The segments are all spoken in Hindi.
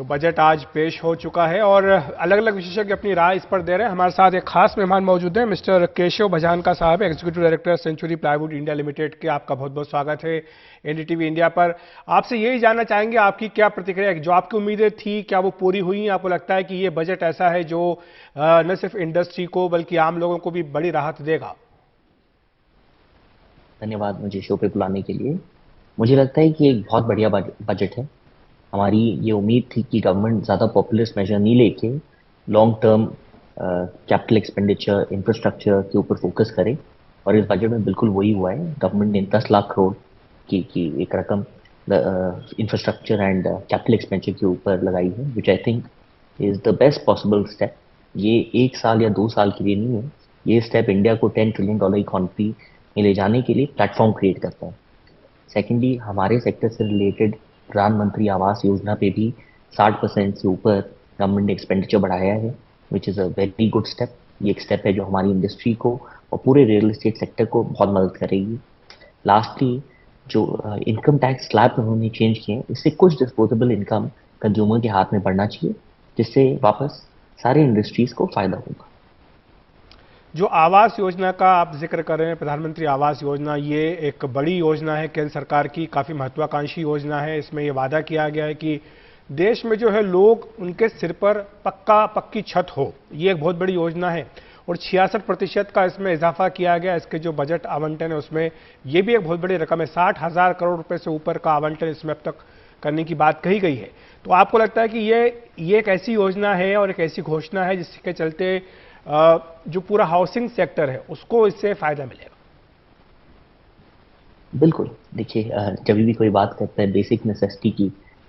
बजट आज पेश हो चुका है और अलग अलग विशेषज्ञ अपनी राय इस पर दे रहे हैं। हमारे साथ एक खास मेहमान मौजूद हैं, मिस्टर केशव भजानका साहब, executive director century plywood India limited के। आपका बहुत बहुत स्वागत है एनडीटीवी इंडिया पर। आपसे यही जानना चाहेंगे, आपकी क्या प्रतिक्रिया है? जो आपकी उम्मीदें थी, क्या वो पूरी हुई? आपको लगता है कि ये बजट ऐसा है जो न सिर्फ इंडस्ट्री को बल्कि आम लोगों को भी बड़ी राहत देगा? धन्यवाद मुझे शो पे बुलाने के लिए। मुझे लगता है कि एक बहुत बढ़िया बजट है। हमारी ये उम्मीद थी कि गवर्नमेंट ज़्यादा पॉपुलिस्ट मेजर नहीं लेके long term capital expenditure infrastructure के ऊपर फोकस करे, और इस बजट में बिल्कुल वही हुआ है। गवर्नमेंट ने 10 लाख करोड़ की एक रकम इंफ्रास्ट्रक्चर एंड कैपिटल एक्सपेंडिचर के ऊपर लगाई है, which I think is the best possible step. ये 1 साल या 2 साल के लिए नहीं है, ये स्टेप इंडिया को $10 ट्रिलियन इकॉनमी में ले जाने के लिए प्लेटफॉर्म क्रिएट करता है। सेकेंडली, हमारे सेक्टर से रिलेटेड प्रधानमंत्री आवास योजना पे भी 60% से ऊपर गवर्नमेंट ने एक्सपेंडिचर बढ़ाया है, which is a very good step. ये एक स्टेप है जो हमारी इंडस्ट्री को और पूरे रियल एस्टेट सेक्टर को बहुत मदद करेगी। लास्टली, जो इनकम टैक्स स्लैब उन्होंने चेंज किए हैं, इससे कुछ डिस्पोजेबल इनकम कंज्यूमर के हाथ में बढ़ना चाहिए, जिससे वापस सारे इंडस्ट्रीज को फायदा होगा। जो आवास योजना का आप जिक्र कर रहे हैं, प्रधानमंत्री आवास योजना, ये एक बड़ी योजना है केंद्र सरकार की, काफी महत्वाकांक्षी योजना है। इसमें यह वादा किया गया है कि देश में जो है लोग, उनके सिर पर पक्की छत हो। ये एक बहुत बड़ी योजना है और 66% का इसमें इजाफा किया गया। इसके जो बजट आवंटन है उसमें ये भी एक बहुत बड़ी रकम है। 60,000 करोड़ रुपए से ऊपर का आवंटन इसमें अब तक करने की बात कही गई है। तो आपको लगता है कि ये एक ऐसी योजना है और एक ऐसी घोषणा है जिसके चलते जो पूरा हाउसिंग सेक्टर है उसको इससे फायदा मिलेगा? बिल्कुल। देखिए, जब भी कोई बात करता है बेसिक नेसेसिटी की,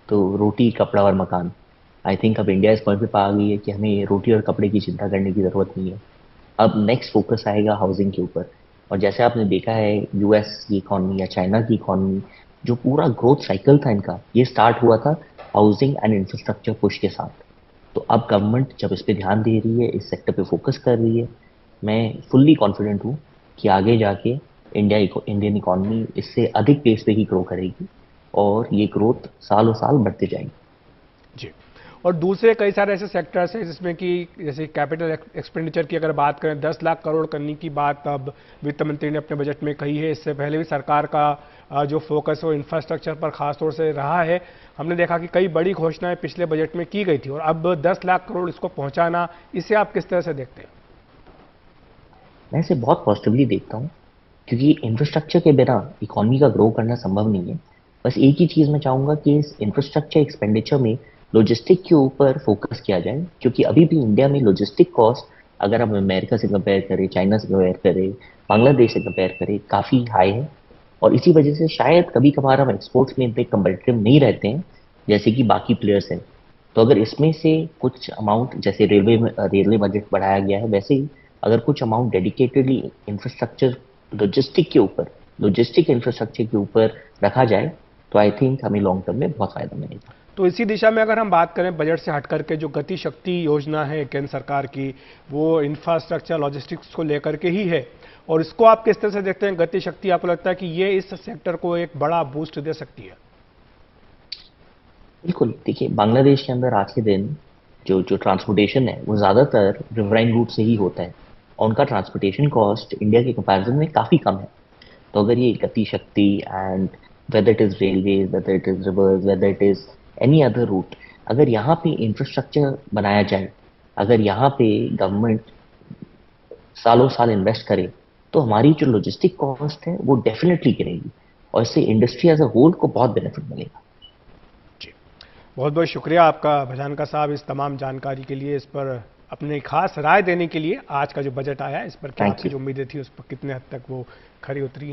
तो रोटी, कपड़ा और मकान। आई थिंक अब इंडिया इस पॉइंट पे पा गई है कि हमें रोटी और कपड़े की चिंता करने की ज़रूरत नहीं है। अब नेक्स्ट फोकस आएगा हाउसिंग के ऊपर। और जैसे आपने देखा है, यूएस की इकॉनमी या चाइना की इकॉनमी, जो पूरा ग्रोथ साइकिल था इनका, ये स्टार्ट हुआ था हाउसिंग एंड इंफ्रास्ट्रक्चर पुश के साथ। तो अब गवर्नमेंट जब इस पे ध्यान दे रही है, इस सेक्टर पे फोकस कर रही है, मैं फुल्ली कॉन्फिडेंट हूँ कि आगे जाके इंडियन इकॉनमी इससे अधिक पेस पे ही ग्रो करेगी, और ये ग्रोथ सालों साल बढ़ते जाएगी। जी। और दूसरे कई सारे ऐसे सेक्टर्स हैं जिसमें कि जैसे कैपिटल एक्सपेंडिचर की अगर बात करें, 10 लाख करोड़ करने की बात अब वित्त मंत्री ने अपने बजट में कही है। इससे पहले भी सरकार का जो फोकस है वो इंफ्रास्ट्रक्चर पर खासतौर से रहा है। हमने देखा कि कई बड़ी घोषणाएं पिछले बजट में की गई थी और अब 10 लाख करोड़ इसको पहुंचाना, इसे आप किस तरह से देखते हैं? मैं इसे बहुत पॉजिटिवली देखता हूँ, क्योंकि इंफ्रास्ट्रक्चर के बिना इकोनॉमी का ग्रो करना संभव नहीं है। बस एक ही चीज़ मैं चाहूँगा कि इस इंफ्रास्ट्रक्चर एक्सपेंडिचर में लॉजिस्टिक के ऊपर फोकस किया जाए, क्योंकि अभी भी इंडिया में लॉजिस्टिक कॉस्ट, अगर हम अमेरिका से कंपेयर करें, चाइना से कंपेयर करें, बांग्लादेश से कंपेयर करें, काफ़ी हाई है। और इसी वजह से शायद कभी कभार हम एक्सपोर्ट्स में इतने कंपेटिटिव नहीं रहते हैं जैसे कि बाकी प्लेयर्स हैं। तो अगर इसमें से कुछ अमाउंट, जैसे रेलवे बजट बढ़ाया गया है, वैसे ही अगर कुछ amount dedicatedly infrastructure, logistic infrastructure के ऊपर रखा जाए, तो आई थिंक हमें लॉन्ग टर्म में बहुत फायदा मिलेगा। तो इसी दिशा में अगर हम बात करें, बजट से हट करके जो गति शक्ति योजना है केंद्र सरकार की, वो इंफ्रास्ट्रक्चर लॉजिस्टिक्स को लेकर के ही है। और इसको आप किस तरह से देखते हैं? गति शक्ति, आपको लगता है कि ये इस सेक्टर को एक बड़ा बूस्ट दे सकती है? बिल्कुल। देखिए, बांग्लादेश के अंदर आज के दिन जो जो ट्रांसपोर्टेशन है वो ज़्यादातर रिवराइन रूट से ही होता है, और उनका ट्रांसपोर्टेशन कॉस्ट इंडिया के कंपैरिजन में काफ़ी कम है। तो अगर ये Gati Shakti and whether it is railways, whether it is rivers, whether it is any other route, अगर यहाँ पे इंफ्रास्ट्रक्चर बनाया जाए, अगर यहाँ पे गवर्नमेंट सालों साल इन्वेस्ट करे, तो हमारी जो लॉजिस्टिक कॉस्ट है वो डेफिनेटली गिरेगी, और इससे इंडस्ट्री एज अ होल को बहुत बेनिफिट मिलेगा। जी, बहुत बहुत शुक्रिया आपका भजानका साहब, इस तमाम जानकारी के लिए, इस पर अपनी खास राय देने के लिए। आज का जो बजट आया है, इस पर क्या थैंक आपकी यू। जो उम्मीदें थी उस पर कितने हद तक वो खरी उतरी हैं?